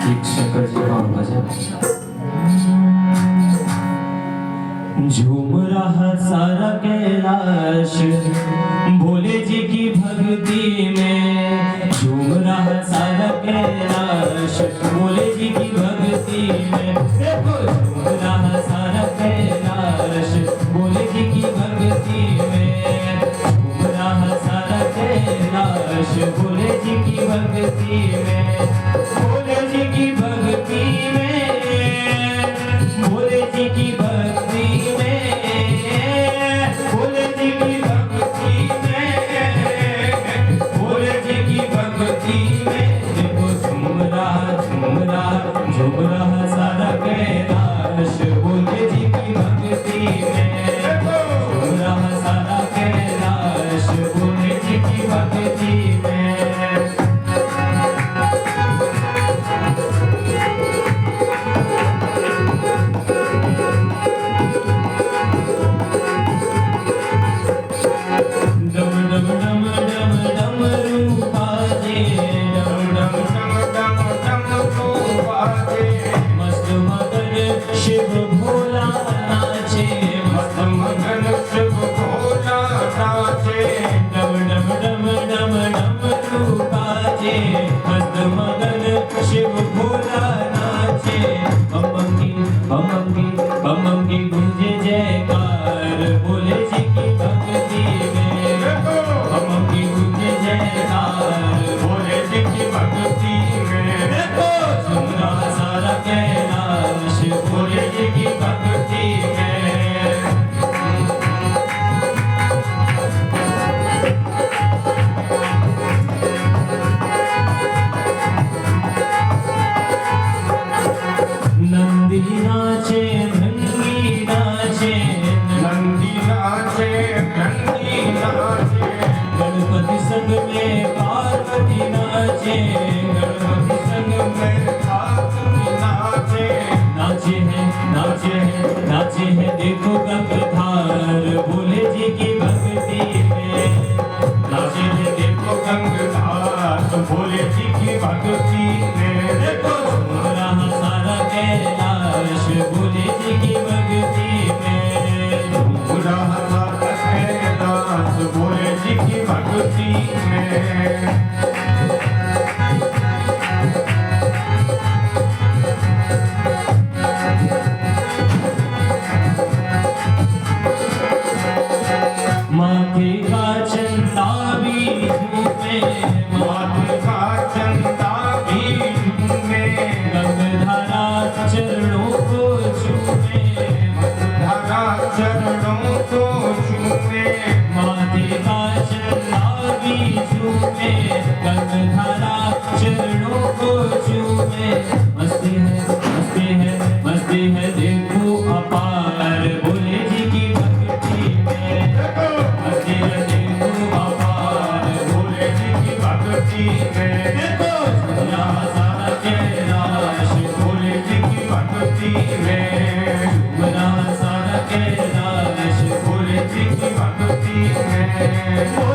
एक शंकर जी का भजन। झूम रहा सारा कैलाश भोले जी की भक्ति में, झूम रहा सारा कैलाश भोले जी की भक्ति में। देखो झूम रहा सारा कैलाश भोले जी की भक्ति में, झूम रहा सारा कैलाश भोले जी की भक्ति में, भोले जी की भक्ति में, भोले जी की भक्ति में, भोले जी की भक्ति में, भोले जी की भक्ति में। देखो झूम रहा सारा कैलाश भोले जी की भक्ति में, झूम रहा सारा कैलाश भोले जी की भक्ति में। शिव भोला नाचे, मस्त मगन शिव भोला नाचे, डम डम डम डम डम बाजे, मस्त मगन शिव भोला नाचे। बम बम की गूंजे जयकार भोले जी की भक्ति में, बम बम की गूंजे जयकार भोले जी की भक्ति में। देखो झूम रहा सारा कैलाश भोले जी की भक्ति में। नंदी नाचे नंदी नाचे, नंदी नाचे नंदी नाचे, गणपति संग में पार्वती नाचे, गणपति संग में पार्वती नाचे। नाचे हैं देखो गंगाधार भोले जी की भक्ति में, नाचे हैं देखो गंगाधार भोले जी की भक्ति में। देखो झूम रहा सारा कैलाश भोले जी की भक्ति में, झूम रहा सारा कैलाश भोले जी की भक्ति में। माथे का चंदा भी झूमे, माथे का चंदा भी झूमे, गंगाधारा चरणों को छूमे, गंगाधारा चरणों को छूमे। माथे का चंदा भी झूमे, गंगाधारा चरणों को छूमे। मस्ती है देखो अपार भोले जी की भक्ति में, मस्ती है देखो अपार भोले जी की भक्ति में। देखो झूम रहा सारा कैलाश भोले जी की भक्ति में, झूम रहा सारा कैलाश भोले जी की भक्ति में।